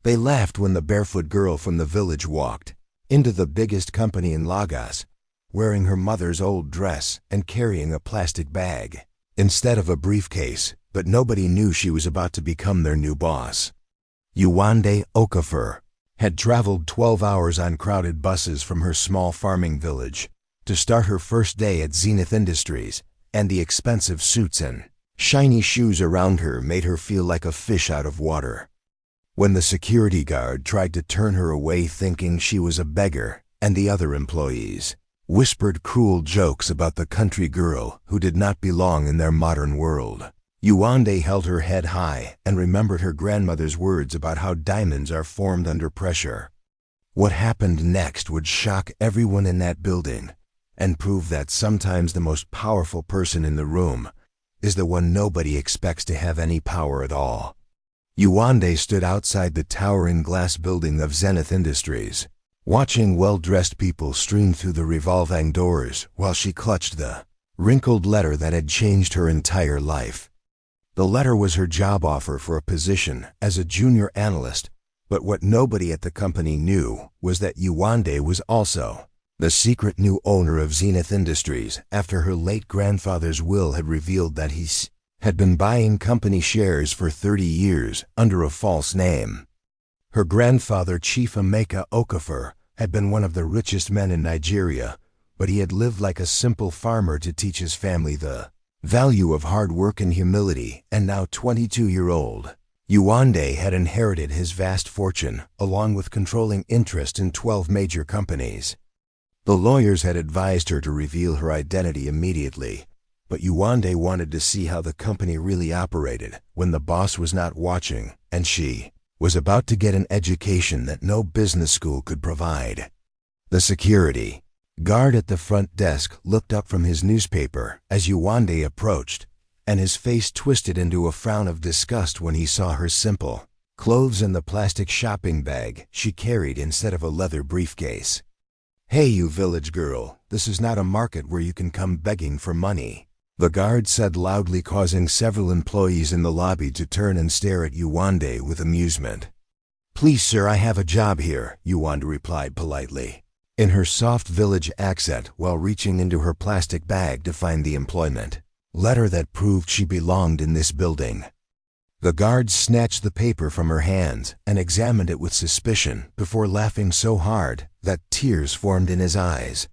They laughed when the barefoot girl from the village walked into the biggest company in Lagos, wearing her mother's old dress and carrying a plastic bag instead of a briefcase, but nobody knew she was about to become their new boss. Yewande Okafor had traveled 12 hours on crowded buses from her small farming village to start her first day at Zenith Industries, and the expensive suits and shiny shoes around her made her feel like a fish out of water. When the security guard tried to turn her away thinking she was a beggar, and the other employees whispered cruel jokes about the country girl who did not belong in their modern world, Yewande held her head high and remembered her grandmother's words about how diamonds are formed under pressure. What happened next would shock everyone in that building and prove that sometimes the most powerful person in the room is the one nobody expects to have any power at all. Yewande stood outside the towering glass building of Zenith Industries, watching well-dressed people stream through the revolving doors while she clutched the wrinkled letter that had changed her entire life. The letter was her job offer for a position as a junior analyst, but what nobody at the company knew was that Yewande was also the secret new owner of Zenith Industries after her late grandfather's will had revealed that he had been buying company shares for 30 years under a false name. Her grandfather, Chief Yewande Okafor, had been one of the richest men in Nigeria, but he had lived like a simple farmer to teach his family the value of hard work and humility, and now 22-year-old Yewande had inherited his vast fortune along with controlling interest in 12 major companies. The lawyers had advised her to reveal her identity immediately, but Yewande wanted to see how the company really operated when the boss was not watching, and she was about to get an education that no business school could provide. The security guard at the front desk looked up from his newspaper as Yewande approached, and his face twisted into a frown of disgust when he saw her simple clothes and the plastic shopping bag she carried instead of a leather briefcase. "Hey, you village girl, this is not a market where you can come begging for money," the guard said loudly, causing several employees in the lobby to turn and stare at Yewande with amusement. "Please, sir, I have a job here," Yewande replied politely, in her soft village accent while reaching into her plastic bag to find the employment letter that proved she belonged in this building. The guard snatched the paper from her hands and examined it with suspicion before laughing so hard that tears formed in his eyes.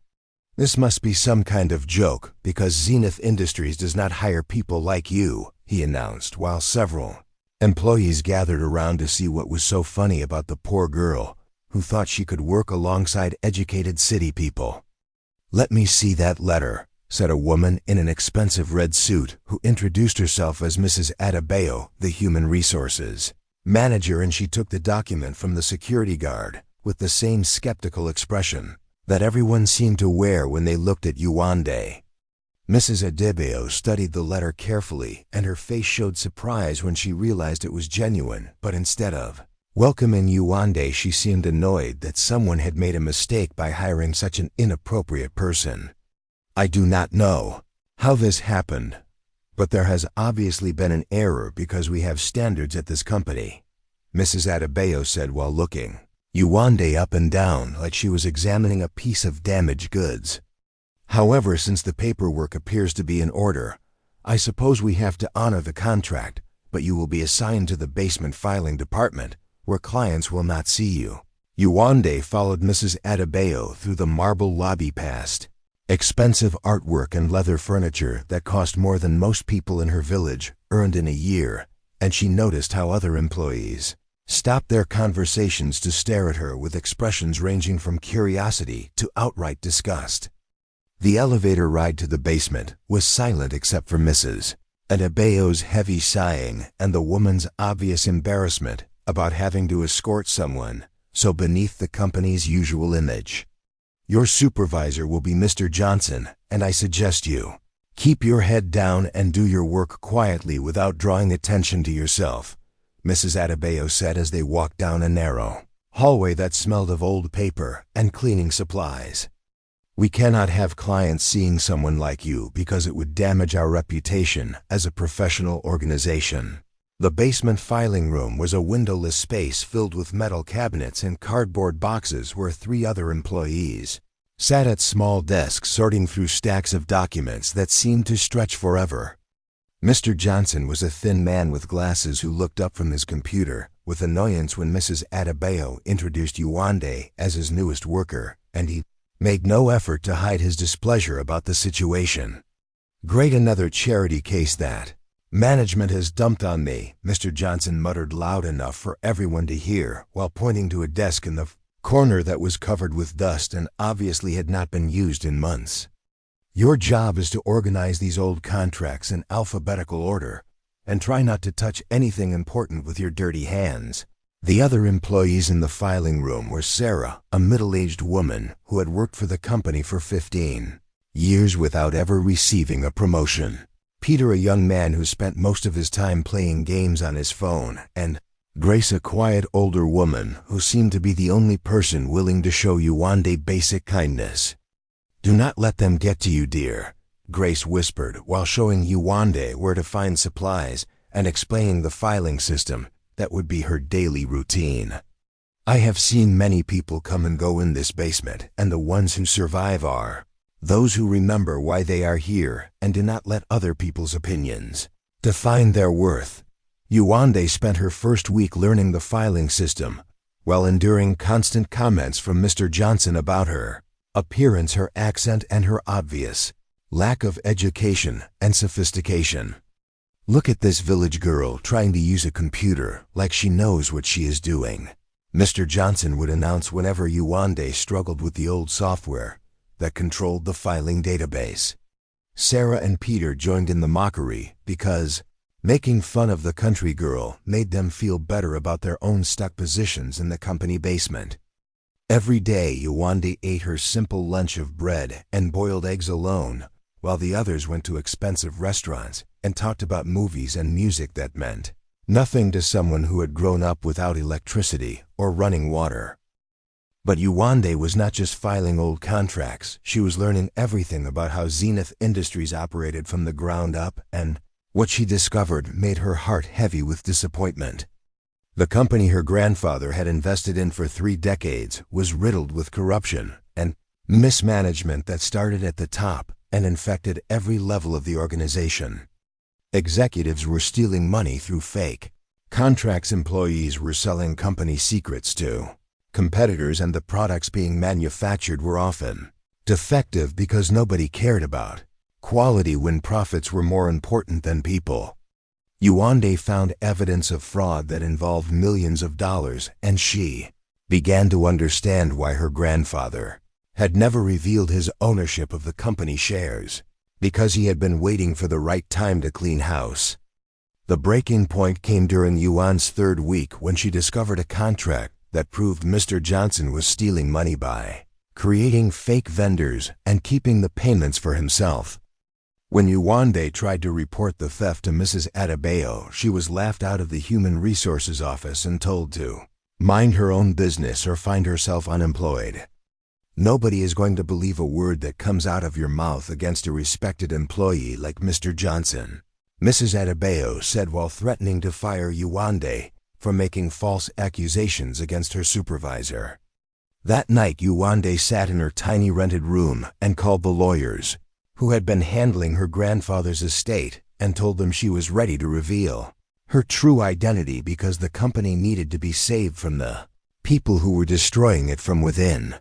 "This must be some kind of joke because Zenith Industries does not hire people like you," he announced while several employees gathered around to see what was so funny about the poor girl who thought she could work alongside educated city people. "Let me see that letter," said a woman in an expensive red suit who introduced herself as Mrs. Adebayo, the human resources manager, and she took the document from the security guard with the same skeptical expression that everyone seemed to wear when they looked at Yewande. Mrs. Adebayo studied the letter carefully, and her face showed surprise when she realized it was genuine, but instead of welcoming Yewande, she seemed annoyed that someone had made a mistake by hiring such an inappropriate person. "I do not know how this happened, but there has obviously been an error because we have standards at this company," Mrs. Adebayo said while looking Yewande up and down like she was examining a piece of damaged goods. "However, since the paperwork appears to be in order, I suppose we have to honor the contract, but you will be assigned to the basement filing department, where clients will not see you." Yewande followed Mrs. Adebayo through the marble lobby past expensive artwork and leather furniture that cost more than most people in her village earned in a year, and she noticed how other employees stopped their conversations to stare at her with expressions ranging from curiosity to outright disgust. The elevator ride to the basement was silent except for Mrs. Adebayo's heavy sighing and the woman's obvious embarrassment about having to escort someone so beneath the company's usual image. "Your supervisor will be Mr. Johnson, and I suggest you keep your head down and do your work quietly without drawing attention to yourself," Mrs. Adebayo said as they walked down a narrow hallway that smelled of old paper and cleaning supplies. "We cannot have clients seeing someone like you because it would damage our reputation as a professional organization." The basement filing room was a windowless space filled with metal cabinets and cardboard boxes where 3 other employees sat at small desks sorting through stacks of documents that seemed to stretch forever. Mr. Johnson was a thin man with glasses who looked up from his computer with annoyance when Mrs. Adebayo introduced Yewande as his newest worker, and he made no effort to hide his displeasure about the situation. "Great, another charity case that management has dumped on me," Mr. Johnson muttered loud enough for everyone to hear while pointing to a desk in the corner that was covered with dust and obviously had not been used in months. "Your job is to organize these old contracts in alphabetical order and try not to touch anything important with your dirty hands." The other employees in the filing room were Sarah, a middle-aged woman who had worked for the company for 15 years without ever receiving a promotion; Peter, a young man who spent most of his time playing games on his phone; and Grace, a quiet older woman who seemed to be the only person willing to show Yewande basic kindness. "Do not let them get to you, dear," Grace whispered while showing Yewande where to find supplies and explaining the filing system that would be her daily routine. "I have seen many people come and go in this basement, and the ones who survive are those who remember why they are here and do not let other people's opinions define their worth." Yewande spent her first week learning the filing system while enduring constant comments from Mr. Johnson about her appearance, her accent, and her obvious lack of education and sophistication. "Look at this village girl trying to use a computer like she knows what she is doing," Mr. Johnson would announce whenever Yewande struggled with the old software that controlled the filing database. Sarah and Peter joined in the mockery because making fun of the country girl made them feel better about their own stuck positions in the company basement. Every day Yewande ate her simple lunch of bread and boiled eggs alone, while the others went to expensive restaurants and talked about movies and music that meant nothing to someone who had grown up without electricity or running water. But Yewande was not just filing old contracts, she was learning everything about how Zenith Industries operated from the ground up, and what she discovered made her heart heavy with disappointment. The company her grandfather had invested in for 3 decades was riddled with corruption and mismanagement that started at the top and infected every level of the organization. Executives were stealing money through fake contracts, employees were selling company secrets to competitors, and the products being manufactured were often defective because nobody cared about quality when profits were more important than people. Yewande found evidence of fraud that involved millions of dollars, and she began to understand why her grandfather had never revealed his ownership of the company shares, because he had been waiting for the right time to clean house. The breaking point came during Yewande's 3rd week when she discovered a contract that proved Mr. Johnson was stealing money by creating fake vendors and keeping the payments for himself. When Yewande tried to report the theft to Mrs. Adebayo, she was laughed out of the Human Resources office and told to mind her own business or find herself unemployed. "Nobody is going to believe a word that comes out of your mouth against a respected employee like Mr. Johnson," Mrs. Adebayo said while threatening to fire Yewande for making false accusations against her supervisor. That night, Yewande sat in her tiny rented room and called the lawyers who had been handling her grandfather's estate and told them she was ready to reveal her true identity because the company needed to be saved from the people who were destroying it from within.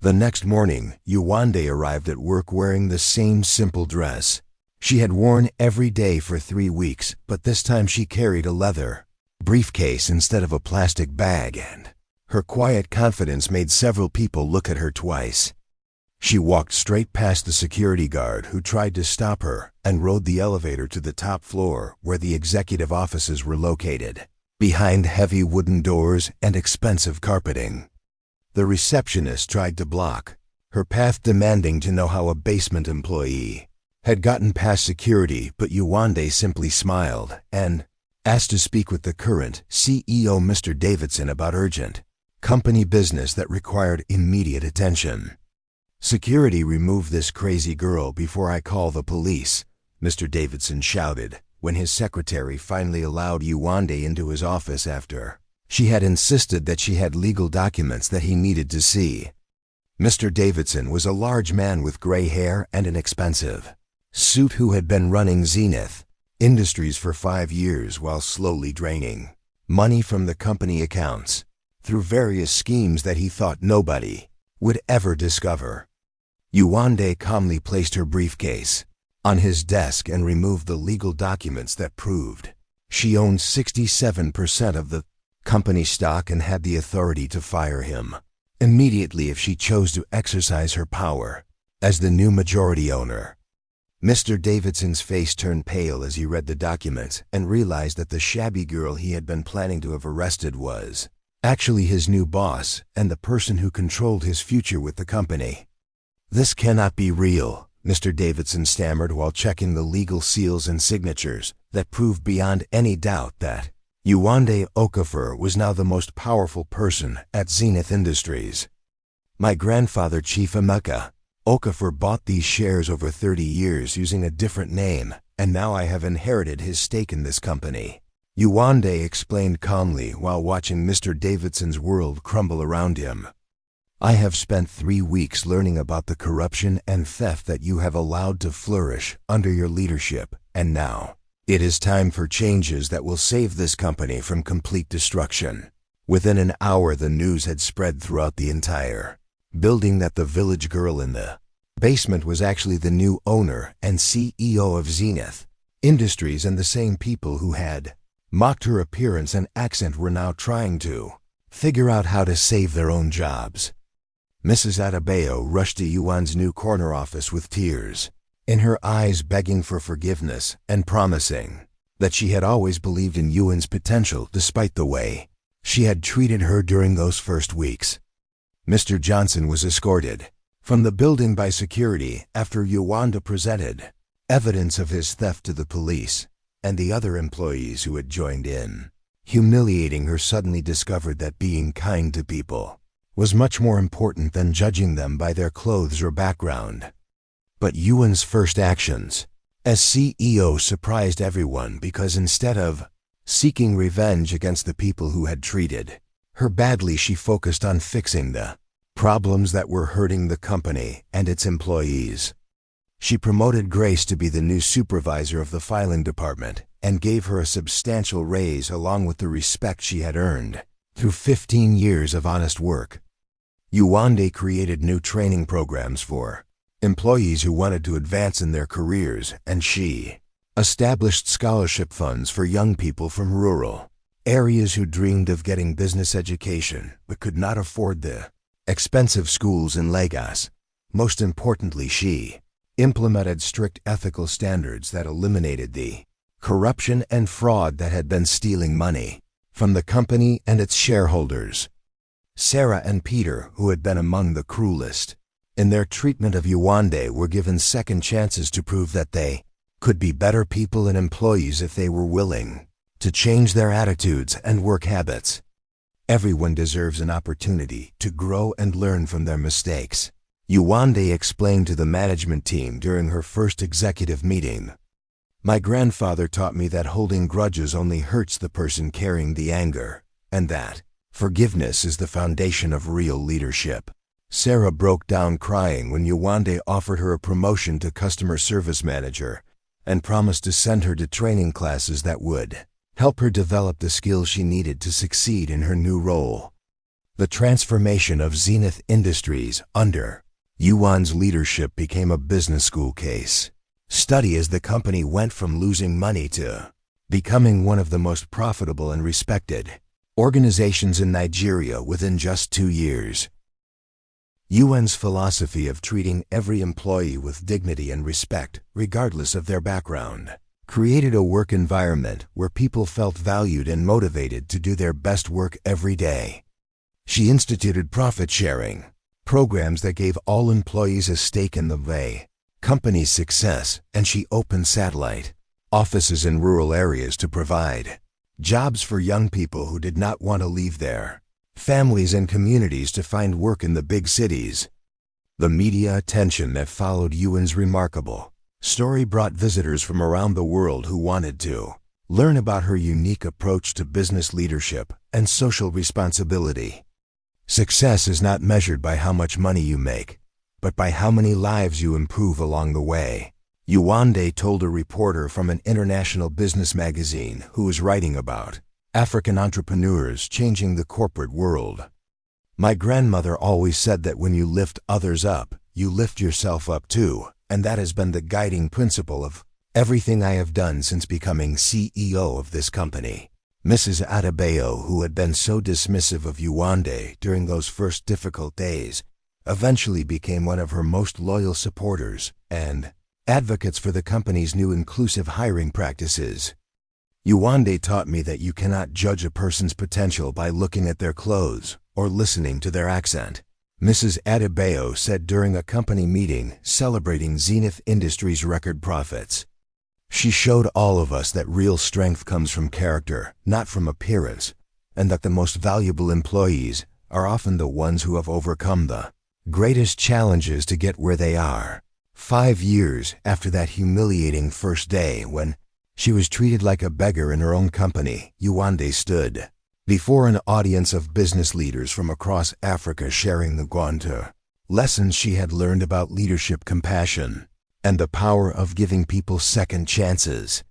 The next morning, Yewande arrived at work wearing the same simple dress she had worn every day for 3 weeks, but this time she carried a leather briefcase instead of a plastic bag, and her quiet confidence made several people look at her twice. She walked straight past the security guard who tried to stop her and rode the elevator to the top floor where the executive offices were located, behind heavy wooden doors and expensive carpeting. The receptionist tried to block her path, demanding to know how a basement employee had gotten past security, but Yewande simply smiled and asked to speak with the current CEO, Mr. Davidson, about urgent company business that required immediate attention. "Security, remove this crazy girl before I call the police," Mr. Davidson shouted, when his secretary finally allowed Yewande into his office after she had insisted that she had legal documents that he needed to see. Mr. Davidson was a large man with gray hair and an expensive suit who had been running Zenith Industries for 5 years while slowly draining money from the company accounts through various schemes that he thought nobody would ever discover. Yewande calmly placed her briefcase on his desk and removed the legal documents that proved she owned 67% of the company stock and had the authority to fire him immediately if she chose to exercise her power as the new majority owner. Mr. Davidson's face turned pale as he read the documents and realized that the shabby girl he had been planning to have arrested was actually his new boss and the person who controlled his future with the company. "This cannot be real," Mr. Davidson stammered while checking the legal seals and signatures that proved beyond any doubt that Yewande Okafor was now the most powerful person at Zenith Industries. "My grandfather, Chief Emeka Okafor, bought these shares over 30 years using a different name, and now I have inherited his stake in this company," Yewande explained calmly while watching Mr. Davidson's world crumble around him. "I have spent 3 weeks learning about the corruption and theft that you have allowed to flourish under your leadership, and now it is time for changes that will save this company from complete destruction." Within an hour, the news had spread throughout the entire building that the village girl in the basement was actually the new owner and CEO of Zenith Industries, and the same people who had mocked her appearance and accent were now trying to figure out how to save their own jobs. Mrs. Adebayo rushed to Yuan's new corner office with tears in her eyes, begging for forgiveness and promising that she had always believed in Yuan's potential despite the way she had treated her during those first weeks. Mr. Johnson was escorted from the building by security after Yewande presented evidence of his theft to the police and the other employees who had joined in. Humiliating, her suddenly discovered that being kind to people was much more important than judging them by their clothes or background. But Yuan's first actions as CEO surprised everyone because instead of seeking revenge against the people who had treated her badly, she focused on fixing the problems that were hurting the company and its employees. She promoted Grace to be the new supervisor of the filing department and gave her a substantial raise along with the respect she had earned through 15 years of honest work. Yewande created new training programs for employees who wanted to advance in their careers, and she established scholarship funds for young people from rural areas who dreamed of getting business education but could not afford the expensive schools in Lagos. Most importantly, she implemented strict ethical standards that eliminated the corruption and fraud that had been stealing money from the company and its shareholders. Sarah and Peter, who had been among the cruelest in their treatment of Yewande, were given second chances to prove that they could be better people and employees if they were willing to change their attitudes and work habits. Everyone deserves an opportunity to grow and learn from their mistakes, Yewande explained to the management team during her first executive meeting. "My grandfather taught me that holding grudges only hurts the person carrying the anger, and that forgiveness is the foundation of real leadership." Sarah broke down crying when Yewande offered her a promotion to customer service manager and promised to send her to training classes that would help her develop the skills she needed to succeed in her new role. The transformation of Zenith Industries under Yuan's leadership became a business school case study as the company went from losing money to becoming one of the most profitable and respected organizations in Nigeria within just 2 years. Yuan's philosophy of treating every employee with dignity and respect, regardless of their background, created a work environment where people felt valued and motivated to do their best work every day. She instituted profit-sharing programs that gave all employees a stake in the company's success, and she opened satellite offices in rural areas to provide jobs for young people who did not want to leave their families and communities to find work in the big cities. The media attention that followed Yuan's remarkable Story brought visitors from around the world who wanted to learn about her unique approach to business leadership and social responsibility. Success is not measured by how much money you make, but by how many lives you improve along the way. Yewande told a reporter from an international business magazine who was writing about African entrepreneurs changing the corporate world. My grandmother always said that when you lift others up, you lift yourself up too, and that has been the guiding principle of everything I have done since becoming CEO of this company. Mrs. Adebayo, who had been so dismissive of Yewande during those first difficult days, eventually became one of her most loyal supporters and advocates for the company's new inclusive hiring practices. Yewande taught me that you cannot judge a person's potential by looking at their clothes or listening to their accent. Mrs. Adebayo said during a company meeting celebrating Zenith Industries' record profits. She showed all of us that real strength comes from character, not from appearance, and that the most valuable employees are often the ones who have overcome the greatest challenges to get where they are. 5 years after that humiliating first day when she was treated like a beggar in her own company, Yewande stood before an audience of business leaders from across Africa sharing the Gwanta lessons she had learned about leadership, compassion, and the power of giving people second chances.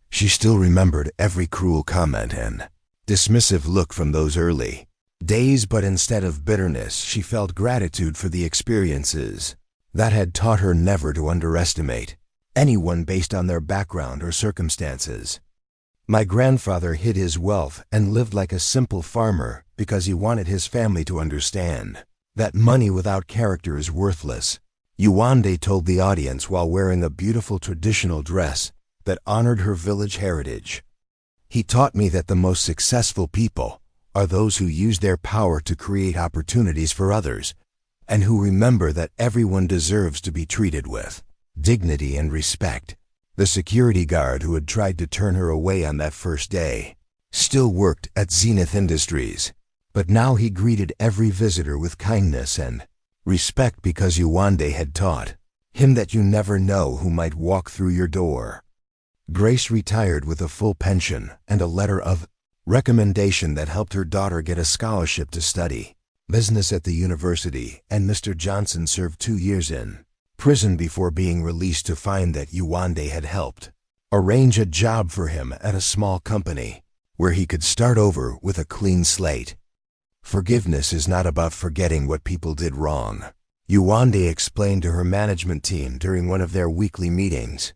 She still remembered every cruel comment and dismissive look from those early days, but instead of bitterness, she felt gratitude for the experiences that had taught her never to underestimate anyone based on their background or circumstances. My grandfather hid his wealth and lived like a simple farmer because he wanted his family to understand that money without character is worthless. Yewande told the audience while wearing a beautiful traditional dress that honored her village heritage. He taught me that the most successful people are those who use their power to create opportunities for others and who remember that everyone deserves to be treated with dignity and respect. The security guard who had tried to turn her away on that first day still worked at Zenith Industries, but now he greeted every visitor with kindness and respect because Yewande had taught him that you never know who might walk through your door. Grace retired with a full pension and a letter of recommendation that helped her daughter get a scholarship to study business at the university, and Mr. Johnson served 2 years in prison before being released to find that Yewande had helped arrange a job for him at a small company where he could start over with a clean slate. Forgiveness is not about forgetting what people did wrong, Yewande explained to her management team during one of their weekly meetings.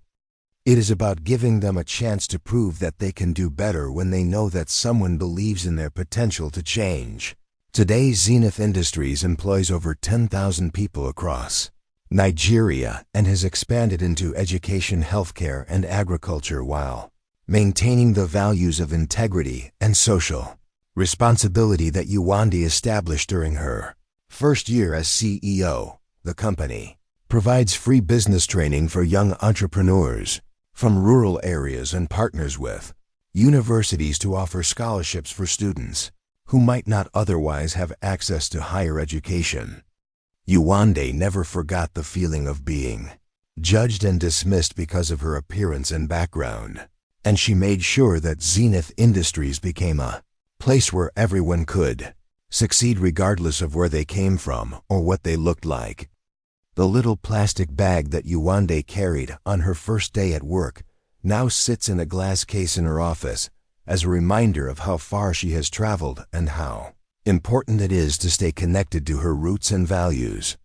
It is about giving them a chance to prove that they can do better when they know that someone believes in their potential to change. Today, Zenith Industries employs over 10,000 people across Nigeria and has expanded into education, healthcare, and agriculture while maintaining the values of integrity and social responsibility that Yewande established during her first year as CEO. The company provides free business training for young entrepreneurs from rural areas and partners with universities to offer scholarships for students who might not otherwise have access to higher education. Yewande never forgot the feeling of being judged and dismissed because of her appearance and background, and she made sure that Zenith Industries became a place where everyone could succeed regardless of where they came from or what they looked like. The little plastic bag that Yewande carried on her first day at work now sits in a glass case in her office as a reminder of how far she has traveled and how important it is to stay connected to her roots and values.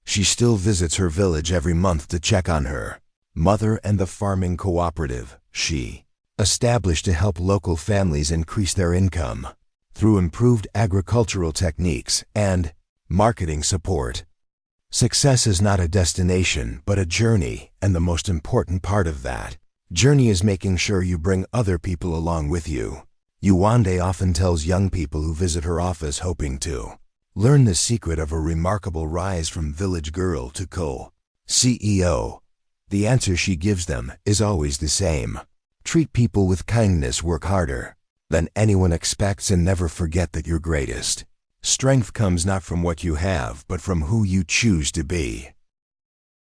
She still visits her village every month to check on her mother and the farming cooperative she established to help local families increase their income through improved agricultural techniques and marketing support. Success is not a destination, but a journey, and the most important part of that journey is making sure you bring other people along with you. Yewande often tells young people who visit her office hoping to learn the secret of a remarkable rise from village girl to co-CEO. The answer she gives them is always the same. Treat people with kindness, work harder than anyone expects, and never forget that your greatest strength comes not from what you have, but from who you choose to be.